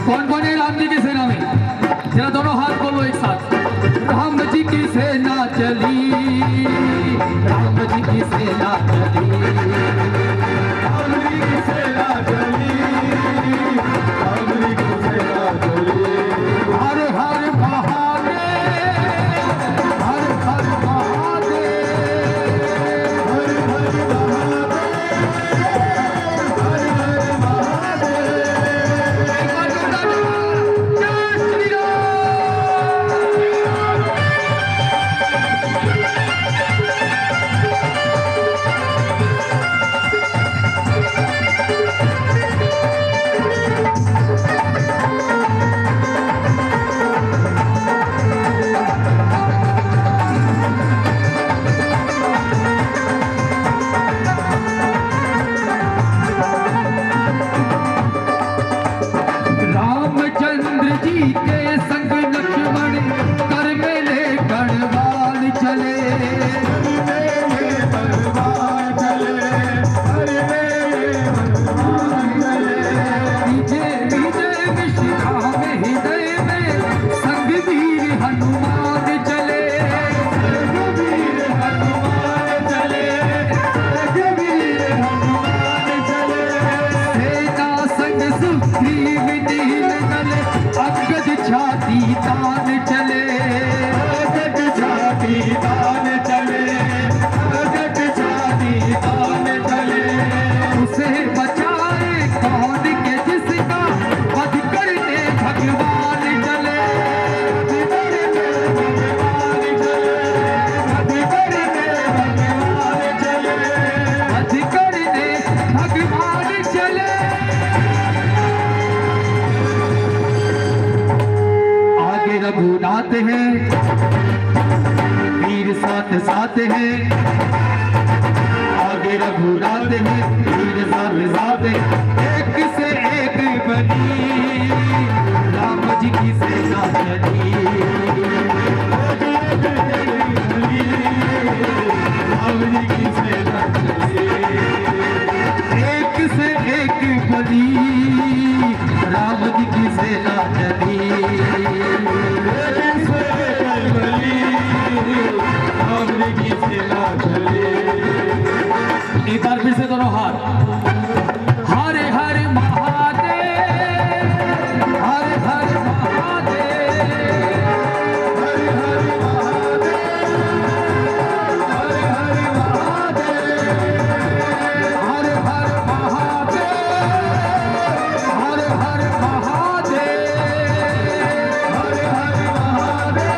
कौन कौन है राम जी की सेना में? जरा दोनों हाथ बोलो एक साथ। राम जी की सेना चली, राम जी की सेना चली, राम जी की सेना चली, राम जी की सेना चली। हर हर महादेव, हर हर महादेव, हर हर महादेव, हर हर महादेव। जय श्री राम। रामचंद्र जी के संग लक्ष्मण कर मेले गढ़वाल चले, मेले बलवान चले, हरे मेले बलवान चले। विजय विजय विश्राम हृदय में संग वीर हनुमान चले, रघुवीर हनुमान चले, रघुवीर हनुमान चले। सेना संग सुग्रीव नील नल अंगद छाती तान चले, अगट छाती तान चले, अगट छाती तान चले। उसे बचाए कौन के जिसका वध करने भगवान चले, भगवान चले, भगवान चले। वध करने भगवान चले। आगे रघुनाथ है, वीर साथ साथ है, आगे रघुनाथ है, वीर साथ साथ है, एक से एक बनी राम जी की सेना चली, राम जी की सेना चली। एक से एक बनी राम जी की सेना चली। राम जी की सेना चली। एक बार फिर से दोनों हाथ। हर हर महादेव, हर हर महादेव, हर हर महादेव, हर हर महादेव। हर हर महादेव, हर हर महादेव, हर हर महादेव,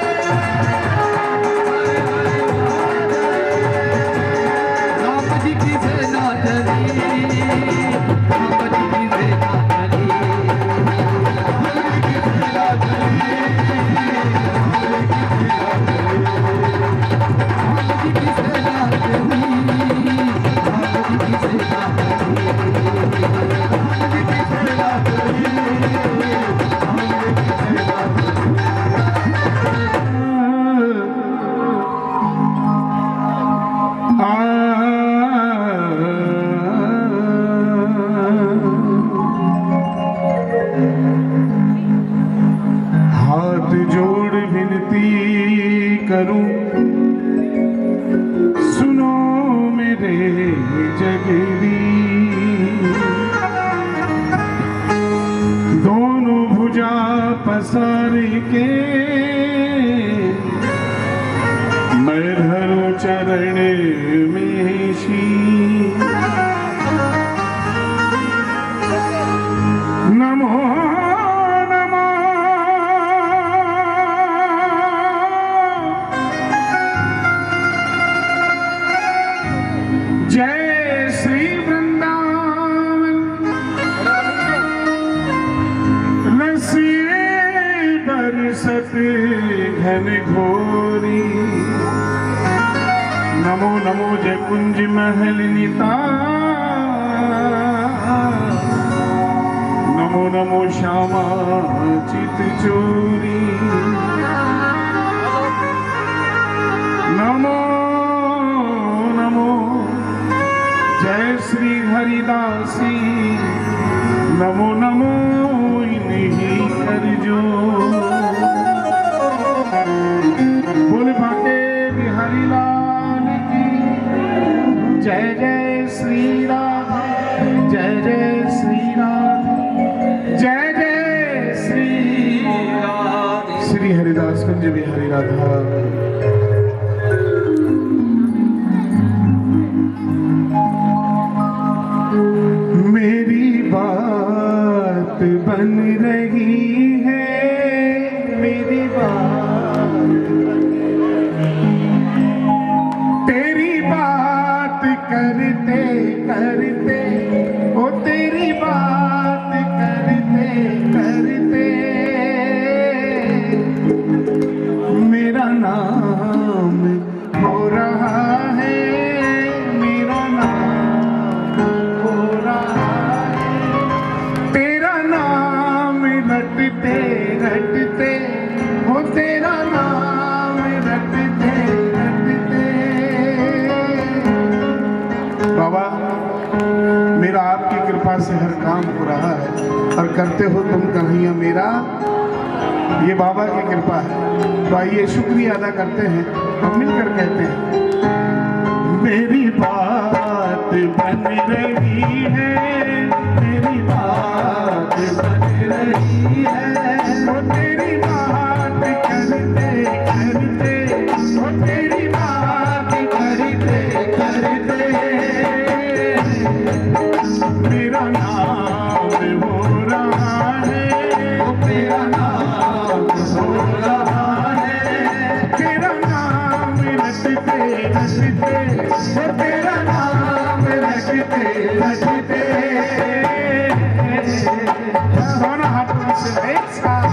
राम जी की सेना चली, राम जी की सेना चली, राम जी की सेना चली, राम जी की सेना चली, राम जी की सेना हाथ जोड़ विनती करूं, सुनो मेरे जगरी। दोनों भुजा पसार के मैं धरूं चरण में शीश। नमो नमः, जय श्री वृंदावन। रसिए बरसत घन घोरी। नमो नमो जय कुंज महल निताय। नमो नमो श्यामा चित चोरी। दासी नमो नमो इन्हीं कर जो। बोल भाके बिहारी लाल की जय जय श्री राधे, जय जय श्री राधे, जय जय श्री राधे। श्री हरिदास कुंज बिहारी राधा। मेरी बात बन रही है, मेरी बात, तेरी बात करते करते, ओ तेरी बात करते करते मेरा नाम हो रहा है, मेरा नाम हो रहा है, तेरा नाम रटते रटते, हो तेरा नाम रटते रटते। बाबा मेरा आपकी कृपा से हर काम हो रहा है और करते हो तुम कन्हैया मेरा, ये बाबा की कृपा है। तो आइए शुक्रिया अदा करते हैं, हम मिलकर कहते हैं। मेरी बात बन रही है, मेरी बात बन रही है, वो तेरी बात करते करते, वो तेरी बात करते करते मेरा नाम हो रहा है, वो तेरा नाम हो रहा है, तेरा नाम रटते रटते, वो तेरा नाम रटते रटते। दोनों हाथों से एक साथ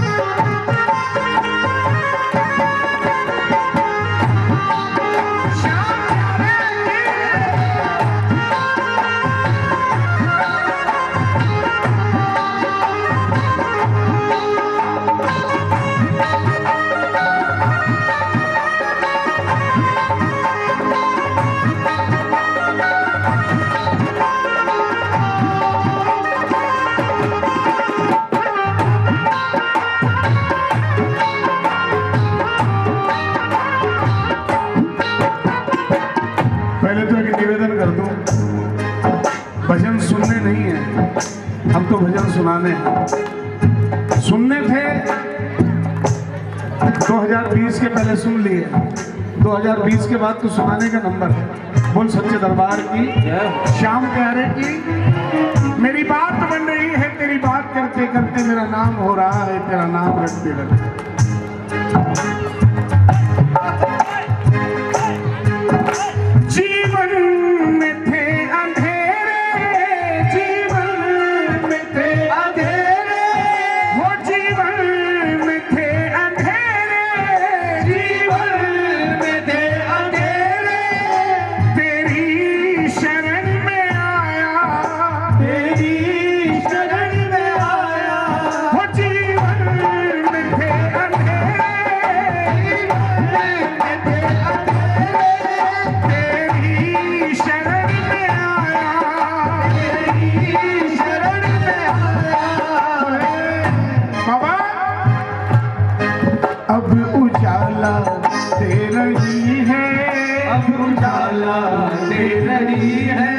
भजन सुनने नहीं है, हम तो भजन सुनाने हैं। सुनने थे 2020 के पहले सुन लिए, 2020 के बाद तो सुनाने का नंबर है। बोल सच्चे दरबार की, श्याम प्यारे की। मेरी बात बन रही है, तेरी बात करते करते मेरा नाम हो रहा है, तेरा नाम रटते रटते। जीवन में थे अंधेरे, जीवन में थे अंधेरे, वो जीवन में थे अंधेरे, जीवन में थे अंधेरे, तेरी शरण में आया, तेरी शरण में आया, वो जीवन में थे अंधेरे, जीवन में थे अंधेरे, तेरी शरण में आया, तेरी शरण में आया। बाबा अब उजाला दे रही है, अब उजाला दे रही है,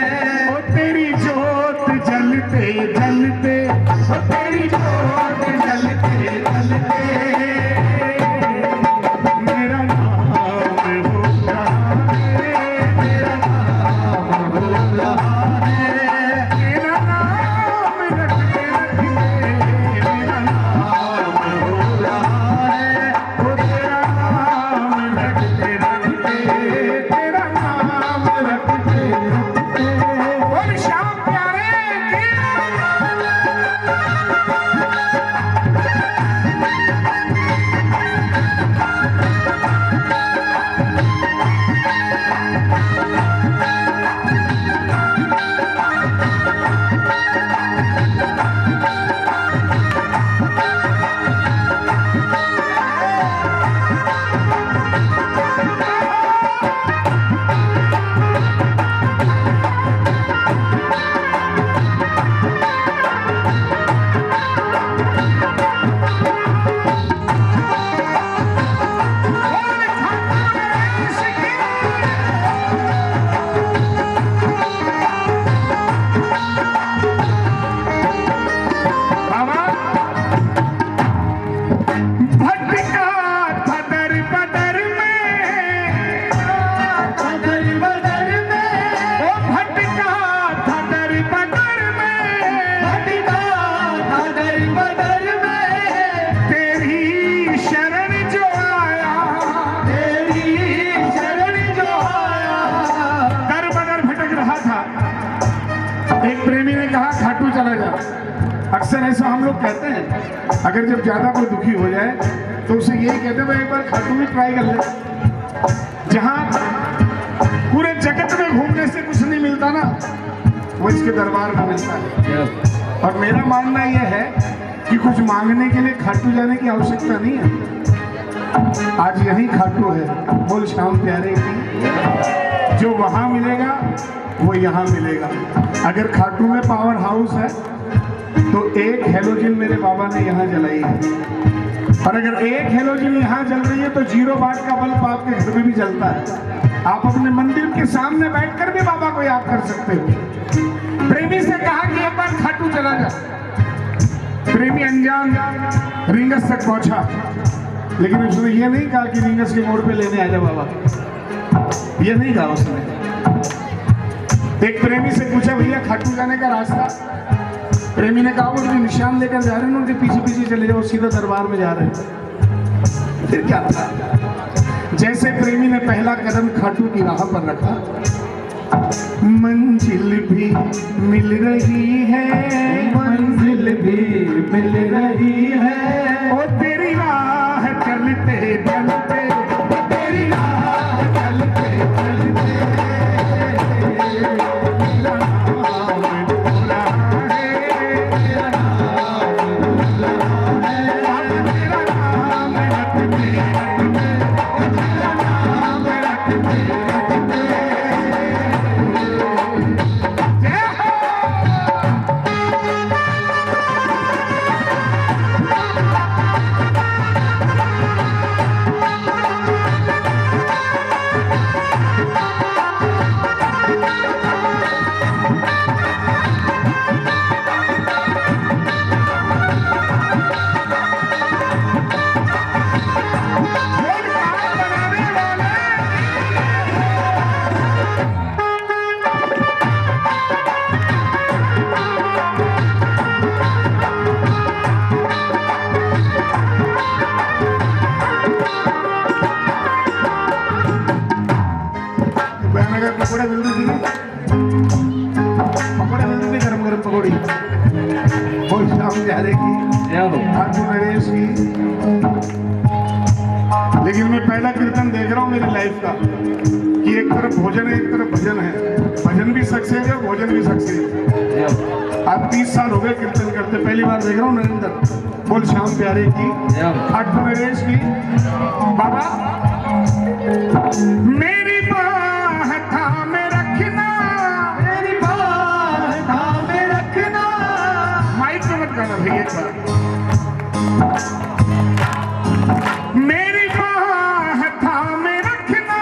ओ तेरी जोत जलते जलते, ओ तेरी जोत जलते जलते मेरा नाम हो रहा है, मेरा नाम हो रहा है, तेरा नाम रटते रटते मेरा नाम हो रहा है, वो तेरा नाम रटते रटते, तेरा नाम लोग कहते हैं अगर जब ज्यादा कोई दुखी हो जाए तो उसे यही कहते हैं भाई एक बार खाटू में ट्राई कर ले। जहां पूरे जगत में घूमने से कुछ नहीं मिलता ना, वो इसके दरबार में मिलता है। और मेरा मानना यह है कि कुछ मांगने के लिए खाटू जाने की आवश्यकता नहीं है। आज यही खाटू है, बोल श्याम प्यारे की। जो वहां मिलेगा वो यहाँ मिलेगा। अगर खाटू में पावर हाउस है तो एक हेलोजन मेरे बाबा ने यहाँ जलाई है, और अगर एक हेलोजन यहाँ जल रही है तो 0 वाट का बल्ब आपके घर में भी जलता है। आप अपने मंदिर के सामने बैठकर भी बाबा को याद कर सकते हो। प्रेमी से कहा कि एक बार खाटू चला जा। प्रेमी अनजान रिंगस तक पहुंचा, लेकिन उसने ये नहीं कहा कि रिंगस के मोड़ पे लेने आ जा बाबा, ये नहीं कहा उसने। एक प्रेमी से पूछा भैया खाटू जाने का रास्ता। प्रेमी ने कहा वो जो निशान लेकर जा रहे हैं उनके पीछे पीछे चले जाओ, सीधा दरबार में जा रहे हैं। फिर क्या था, जैसे प्रेमी ने पहला कदम खाटू की राह पर रखा, मंजिल भी मिल रही है, मंजिल भी मिल रही है। ओ तेरी राह चलते चलते, तेरी राह चलते चलते तेरा नाम भूला है, तेरा नाम भूला है। तेरा नाम रटते रटते, तेरा नाम रटते रटते। जय हो। पकौड़े मिल रही थी, पकौड़े मिल रही थी, गरम गरम पकौड़ी। बोल श्याम प्यारे की, खाटू नरेश की। लेकिन मैं पहला कीर्तन देख रहा हूँ मेरी लाइफ का कि एक तरफ भोजन है, एक तरफ भजन है। भजन भी सक्सेस है, भोजन भी सक्सेस है। आज 30 साल हो गए कीर्तन करते, पहली बार देख रहा हूँ नरेंद्र। बोल श्याम प्यारे की, खाटू नरेश की। बाबा मेरी बाह थामे रखना, मेरी बात थामे रखना। माइक में मत गाना भैया एक बार। मेरी बाह थामे रखना,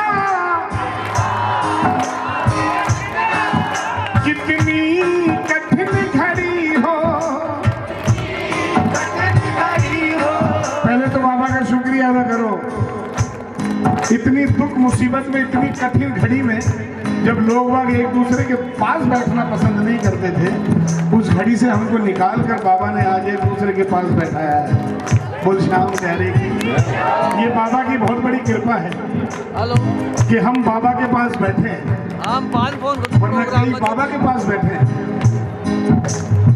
कितनी कठिन घड़ी हो। पहले तो बाबा का शुक्रिया अदा करो। इतनी दुख मुसीबत में, इतनी कठिन घड़ी में, जब लोग बाग एक दूसरे के पास बैठना पसंद नहीं करते थे, उस घड़ी से हमको निकाल कर बाबा ने आज एक दूसरे के पास बैठाया है। बोल श्याम प्यारे की। ये बाबा की बहुत बड़ी कृपा है हेलो, कि हम बाबा के पास बैठे हैं, हम पाँच फोन वरना कई बाबा के पास बैठे हैं।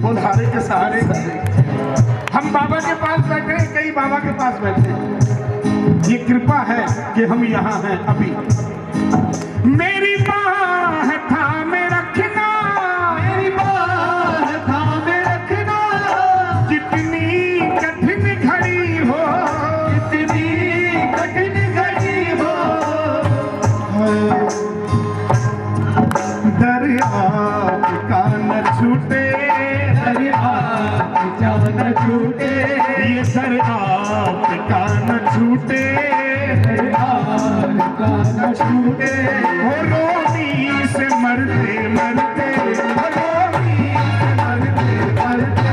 बोल हारे के सहारे। हम बाबा के पास बैठे हैं, कई बाबा के पास बैठे हैं। ये कृपा है कि हम यहाँ हैं अभी। मेरी बाह थामे रखना, मेरी बात थामे रखना। कितनी कठिन घड़ी हो, कितनी कठिन घड़ी हो। दरिया का न छूटे, दरिया न छूटे, ये दरिया का न छूटे, दरिया का न छूटे। हो रोनी से मरते मरते, रोनी से मरते मरते।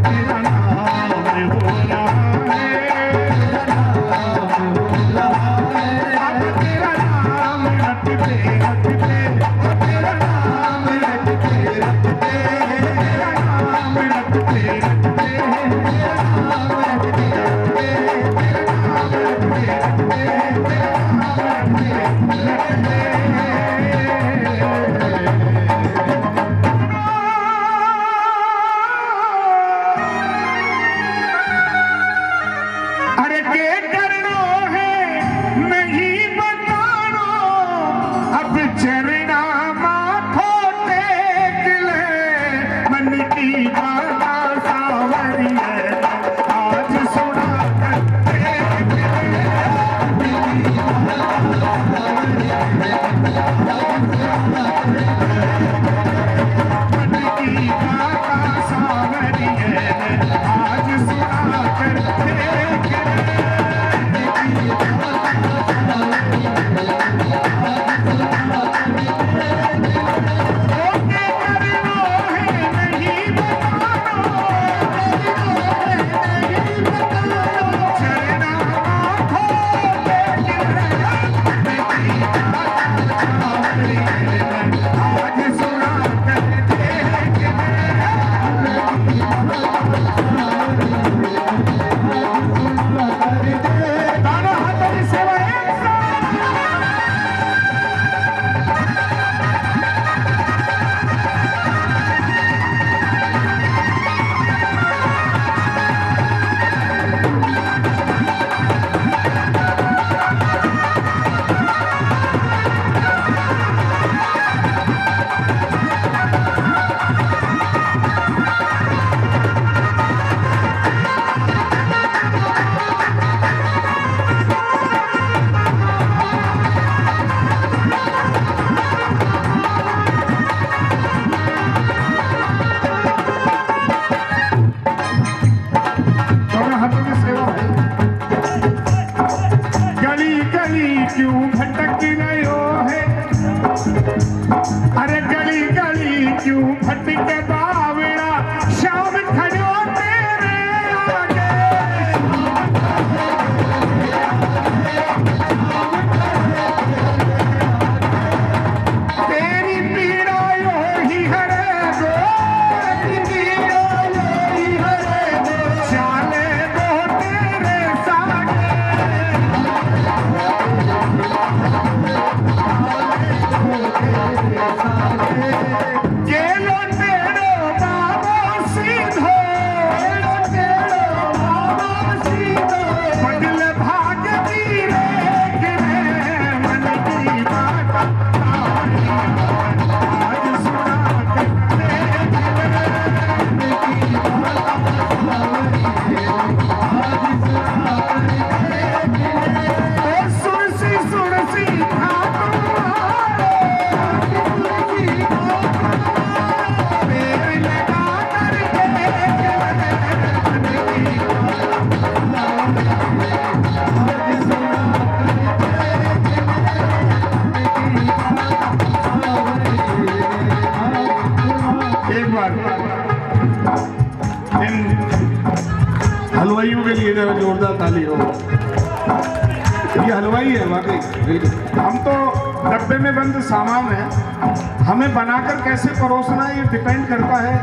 तेरा नाम हो रहा है, अब तेरा नाम रटते रटते, तेरा नाम रटते रटते, तेरा नाम रटते रटते, तेरा नाम रटते रटते। क्यों भटके बावड़ा शाम खड़ो तेरे आगे तेरी पीड़ा यो ही हरे गो चाले दो तेरे सागे गेलो तेरो बाबा सीधो बदल भाग की रेख में मन की बात आज सुना सुरसी सुरसी एक बार इन हलवाइयों के लिए जरा जोरदार ताली हो। ये हलवाई है वाकई। हम तो डब्बे में बंद सामान है, हमें बनाकर कैसे परोसना है ये डिपेंड करता है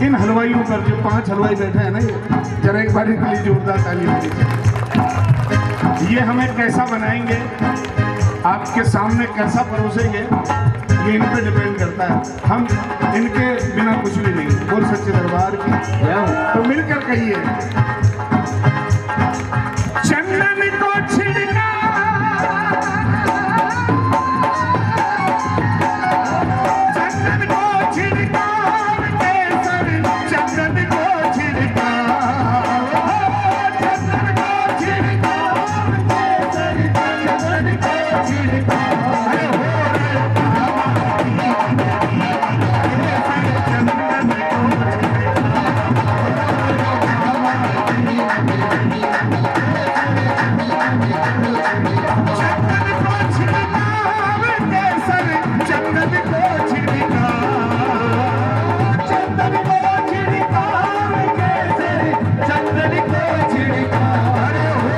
इन हलवाइयों पर। जो 5 हलवाई बैठे हैं ना, ये जरा एक बार इनके लिए जोरदार ताली हो दीजिए। ये हमें कैसा बनाएंगे, आपके सामने कैसा परोसेंगे, ये इन पे डिपेंड करता है। हम इनके बिना कुछ भी नहीं। बोल सच्चे दरबार की तो मिलकर कहिए चंदन को छिड़का चंदन को छिड़का केसर चंदन को छिड़का चंदन को छिड़का केसर चंदन को छिड़का अरे हो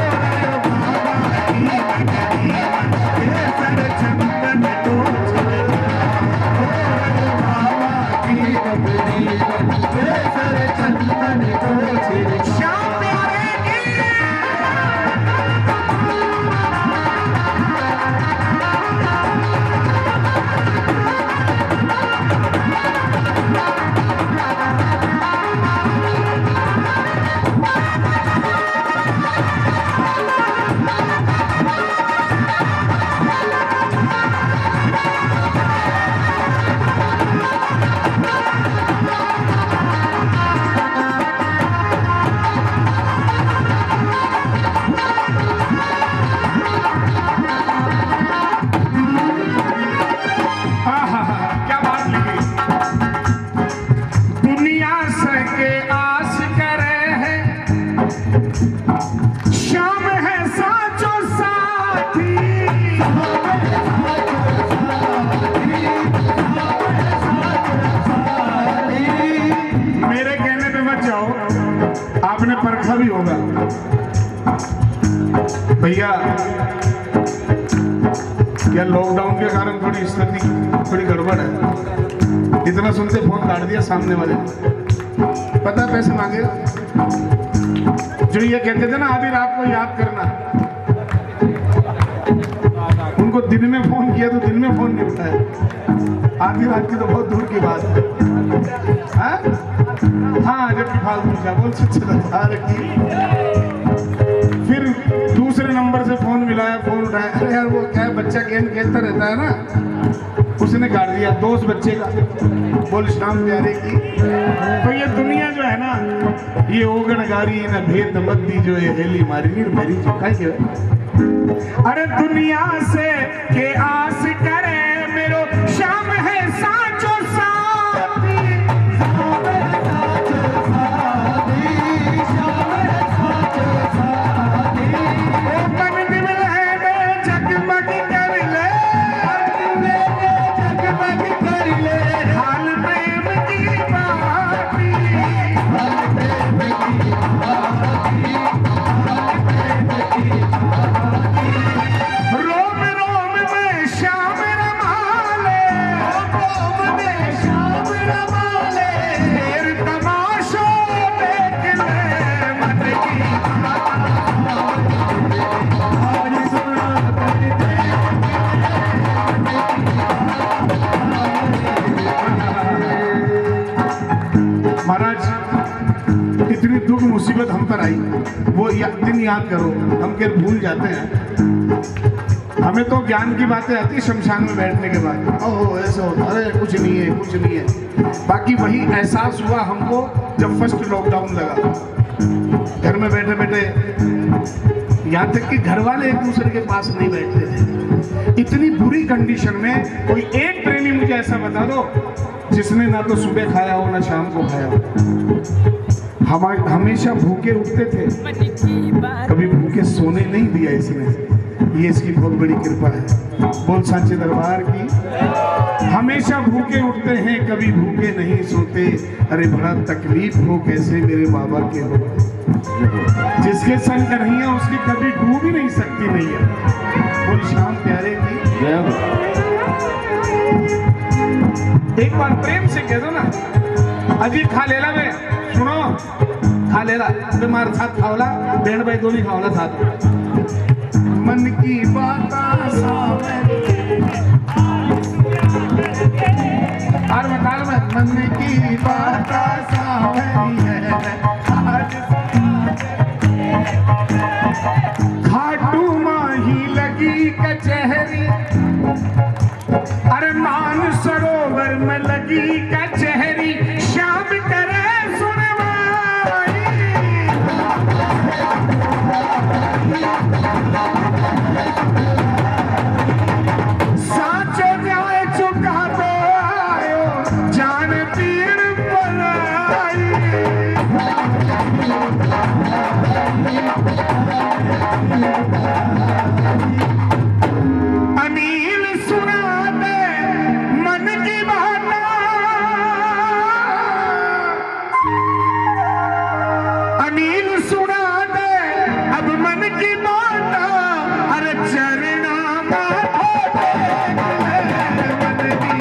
आपने परखा भी होगा भैया। या लॉकडाउन के कारण थोड़ी स्थिति थोड़ी गड़बड़ है। इतना सुनते फोन काट दिया सामने वाले। पता पैसे मांगे जो ये कहते थे ना आधी रात को याद करना, उनको दिन में फोन किया तो दिन में फोन नहीं उठाया। आधी रात की तो बहुत दूर की बात है। हाँ जबकि फालतू क्या बोल सकते। फिर दूसरे नंबर से फोन मिलाया, फोन उठाया। अरे यार वो क्या बच्चा गेम खेलता रहता है ना, उसने काट दिया दोस्त बच्चे का। बोल शाम प्यारे की। तो ये दुनिया जो है ना, ये ओगणगारी न भेद मद्दी जो है हेली मारी मेरी जो क्या अरे दुनिया से के आस करे मेरो शाम है साचो साथी। मन दिल है में जगमग कर ले, जगमग कर ले हाल में वो दिन याद करो, हम फिर भूल जाते हैं। हमें तो ज्ञान की बातें आती है शमशान में बैठने के बाद, ओह ऐसा होता, अरे कुछ नहीं है, कुछ नहीं है। बाकी वही एहसास हुआ हमको जब फर्स्ट लॉकडाउन लगा, घर में बैठे बैठे, यहाँ तक कि घर वाले एक दूसरे के पास नहीं बैठते थे। इतनी बुरी कंडीशन में कोई एक प्रेमी मुझे ऐसा बता दो जिसने ना तो सुबह खाया हो ना शाम को खाया हो। हम हमेशा भूखे उठते थे, कभी भूखे सोने नहीं दिया इसने। ये इसकी बहुत बड़ी कृपा है। बोल सांचे दरबार की। हमेशा भूखे उठते हैं, कभी भूखे नहीं सोते। अरे बड़ा तकलीफ हो कैसे मेरे बाबा के हो। जिसके संग कन्हैया उसकी कभी डूब ही नहीं सकती नहीं है। बोल श्याम प्यारे की। एक बार प्रेम से कह दो ना, अजी खा लेला बे, सुनो खा लेला बीमार साथ खावला, बहन भाई दोनों खावला साथ। मन की बात मन की बात खाटू माही लगी कचहरी, अरे मान सरोवर में लगी कचहरी, शाम करे सुनवाई। साचो जाए चुका तो आयो, जान पीड़ पलाई। अनिल सुना दे मन की बात, अनिल सुना दे अब मन की बात। अरे चरना माथा मन की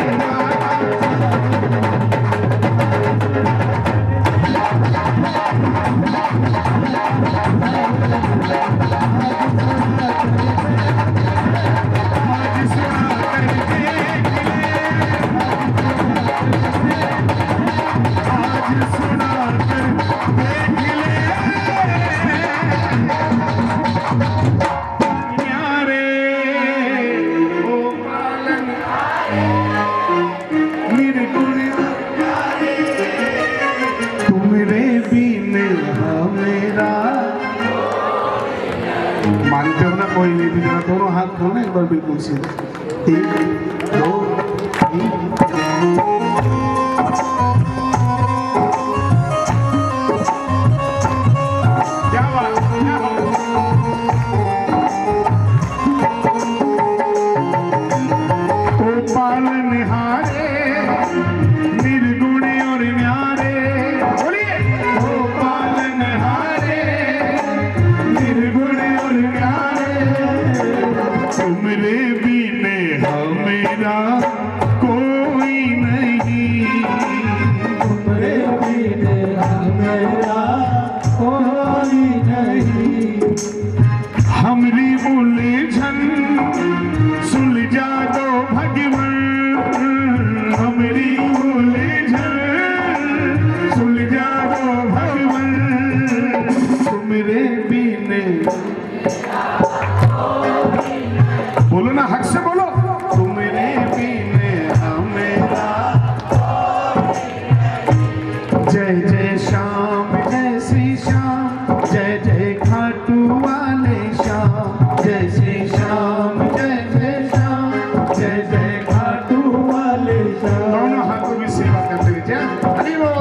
मानते हो ना, कोई नहीं भी जरा दोनों हाथ खोलना एक बार बिल्कुल सीधे। 1 2 3। क्या बात, क्या बात। ओ पालनहारे निर्गुण और न्यारे, बोलिए ओ पालनहारे निर्गुण और न्यारे, तुमरे बिने हमेरा कोई नहीं, तुमरे बिने हमेरा कोई नहीं। हमरी उलझन सुलझा दो भगवान, हमरी उलझन सुलझा दो भगवान, तुमरे बिने। बोलो ना, हक से बोलो, तुमरे बिने हमेरा। जय जय श्याम, जय श्री श्याम, जय जय खाटू वाले श्याम, जय श्री श्याम, जय जय श्याम, जय जय खाटू वाले श्याम। दोनों हाथों की सेवा करते रहिए। हरि बोल।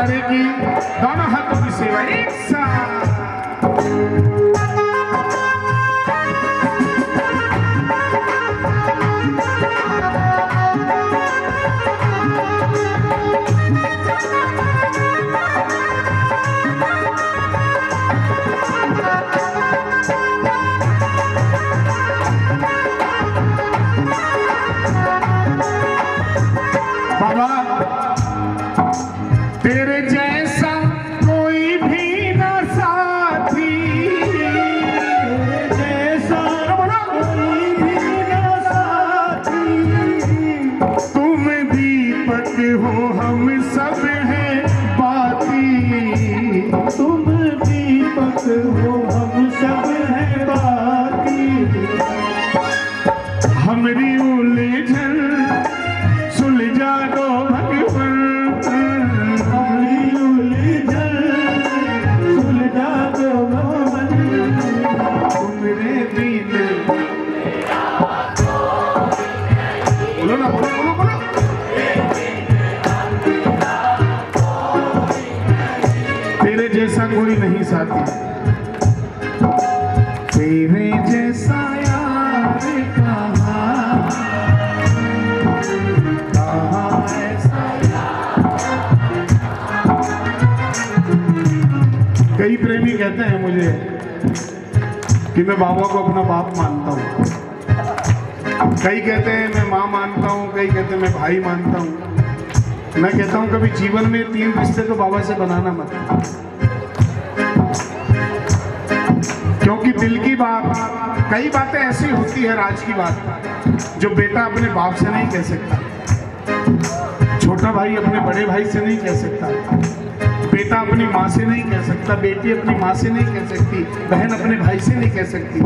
प्यारे की दोनों हाथों की सेवा एक साथ। बाबा तेरे जैसा कोई भी ना साथी, तेरे जैसा कोई भी ना साथी, तुम दीपक हो हम सब हैं बाती, तुम दीपक हो हम सब हैं बाती, हमारी उलझन सुलझा दो भगवान, हमारी उलझन सुलझा दो भगवान, तुम्हारे बिन बोलो ना, बोलो बोलो बोलो, तेरे जैसा कोई नहीं साथी, तेरे जैसा यार कई प्रेमी कहते हैं मुझे कि मैं बाबा को अपना बाप मानता हूँ, कई कहते हैं मैं माँ मानता हूँ, कई कहते हैं मैं भाई मानता हूँ। मैं कहता हूँ कभी जीवन में 3 रिश्ते तो बाबा से बनाना मत, क्योंकि दिल की बात, कई बातें ऐसी होती है राज की बात जो बेटा अपने बाप से नहीं कह सकता, छोटा भाई अपने बड़े भाई से नहीं कह सकता, बेटा अपनी माँ से नहीं कह सकता, बेटी अपनी माँ से नहीं कह सकती, बहन अपने भाई से नहीं कह सकती।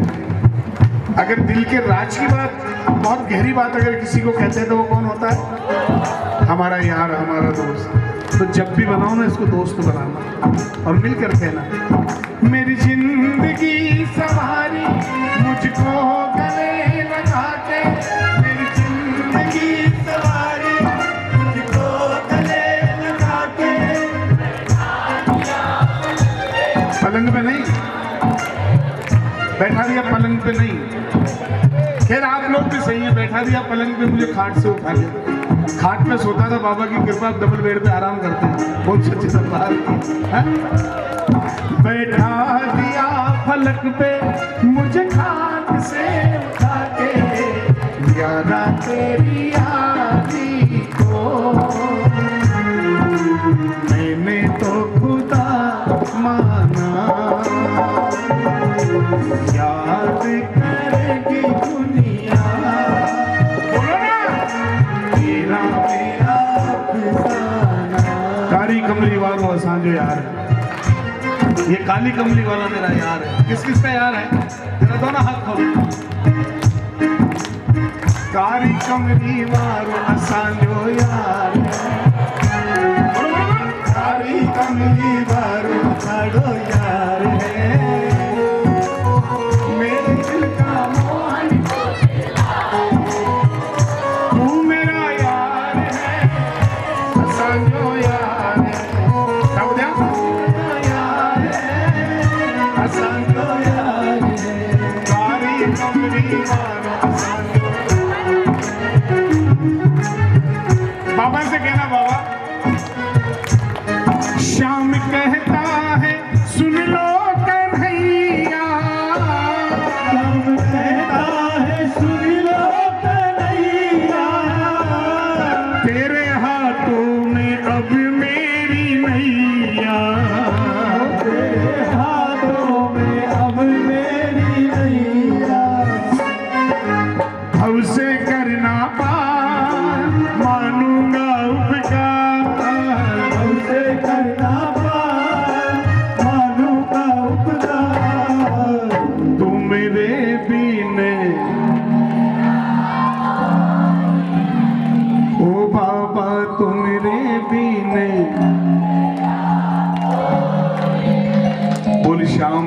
अगर दिल के राज की बात, बहुत गहरी बात अगर किसी को कहते हैं तो वो कौन होता है? हमारा यार, हमारा दोस्त। तो जब भी बनाओ ना इसको दोस्त बनाना और मिलकर कहना मेरी जिंदगी सवारी मुझको गले लगा के, मेरी जिंदगी सवारी मुझको गले लगा के, पलंग पे नहीं बैठा दिया, पलंग पे नहीं, खैर आप लोग भी सही है, बैठा दिया पलंग पे, मुझे खाट से उठा लिया, खाट पे सोता था, बाबा की कृपा डबल बेड पे आराम करते हैं, बहुत सच्ची सब बात। बैठा दिया पलंग पे मुझे खाट से उठा के, यारा तेरी यारी को मैंने तो खुदा माना, याद करेगी दुनिया, बोलो ना, तेरा मेरा अफसाना। कारी कमली वालों असांजो यार है, ये काली कमली वाला मेरा यार है। किस किस का यार है? जरा दोनों हाथ खोलो। कारी कमली वालों असांजो यार है, कारी कमली वालों असांजो यार है, मेरे दिल का मोहन तू मेरा यार है, असांजो यार है, सब यार है, असांजो यार है, कारी कमली वालों असांजो। बाबा से कहना, बाबा श्याम कहता है सुन लो कन्हैया, श्याम कहता है सुन लो कन्हैया, तेरे हाथों में अब मेरी नैया, तेरे हाथों में अब मेरी नैया, भव से करना पार मानूंगा उपकार, भव से करना पार मानूंगा उपकार, तू मेरे बिन ओ बाबा, तू मेरे बिन बोल श्याम।